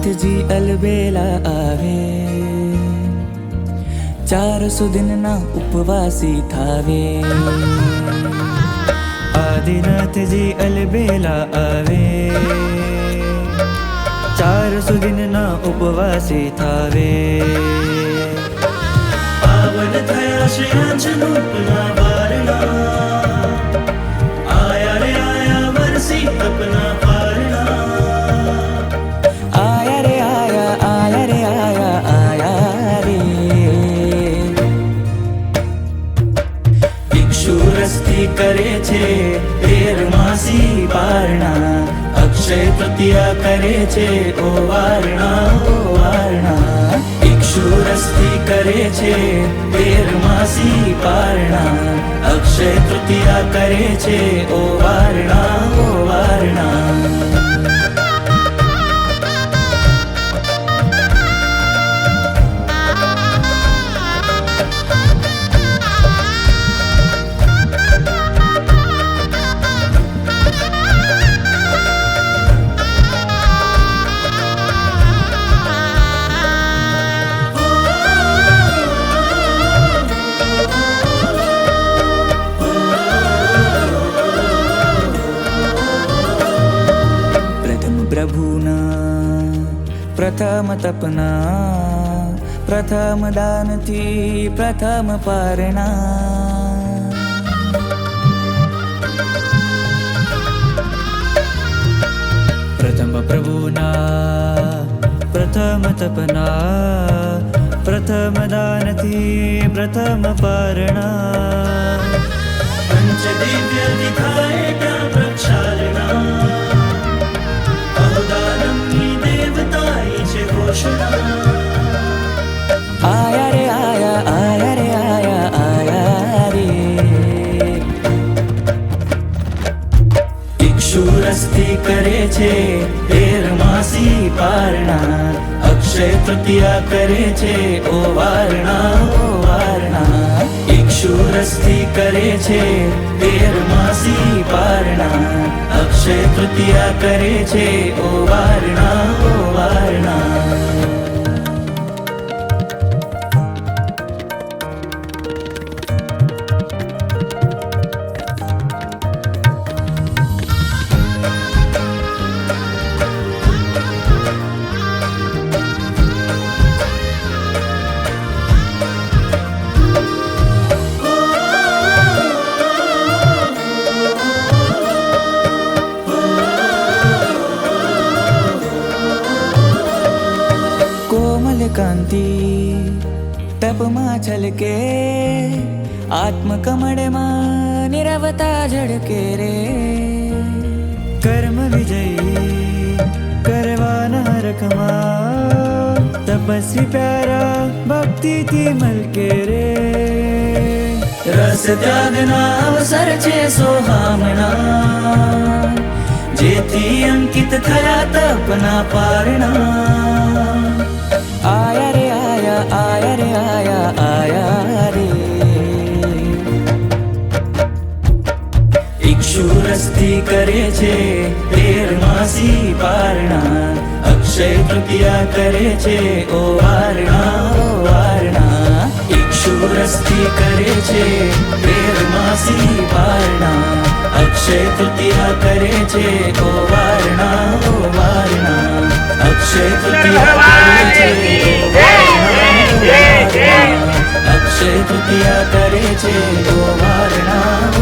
આદિનાથજી અલબેલા આવે, 400 દિનના ઉપવાસી થાવે. આદિનાથજી અલબેલા આવે, 400 દિનના ઉપવાસી થાવે. પાવન થયા શ્રી અંજનોપના વારણા, આયા રે આયા વરસી તપના પારણા. આયા રે આયા, આયા રે આયા, આયા રે. ભિક્ષુરસ્થી કરે છે 13 માસી પારણા, અક્ષય તૃતીયા કરે છે ઓ વારણા, ઓ વારણા. ભિક્ષુરસ્થી કરે છે 13 માસી પારણા, અક્ષય તૃતીયા કરે છે ઓ વારણા, ઓ વારણા. પ્રભુના પ્રથમ તપના, પ્રથમ દાનથી પ્રથમ પારણા. પ્રથમ પ્રભુના પ્રથમ તપના, પ્રથમ દાનથી પ્રથમ પારણા. પંચદિવ્ય દિખાય ત્યાં પ્રક્ષાલના, બહુદાનમની દેવતાઈ છે ઘોષણા. આયા રે આયા, આયા રે આયા, આયા રે. ભિક્ષુરસ્થી કરે છે 13 માસી પારણા, અક્ષય તૃતીયા કરે છે ઓ વારણા, ઓ વારણા. ભિક્ષુરસ્થી કરે છે 13 માસી પારણા, અક્ષય તૃતીયા કરે છે ઓ વારણા, ઓ વારણા. કોમલ કાંતિ તપમાં છલકે, આત્મકમળમાં નિરવતા ઝળકે રે. કર્મ વિજય કરવાના રખમાં, તપસ્વી પ્યારા ભક્તિથી મલકે રે. રસ ત્યાગના અવસર છે સોહામણા, જેથી અંકિત થયા તપના પારણા. આયા રે આયા, આયા રે આયા, આયા રે. ભિક્ષુરસ્થી કરે છે 13 માસી પારણા, અક્ષય તૃતીયા કરે છે ઓ વારણા, ઓ વારણા. ભિક્ષુરસ્થી કરે છે 13 માસી પારણા, અક્ષય તૃતીયા કરે છે ઓ વારણા, ઓ વારણા. અક્ષય તૃતીયા કરે છે ઓ વારણા, ઓ વારણા. અક્ષય તૃતીયા કરે છે ઓ વારણા.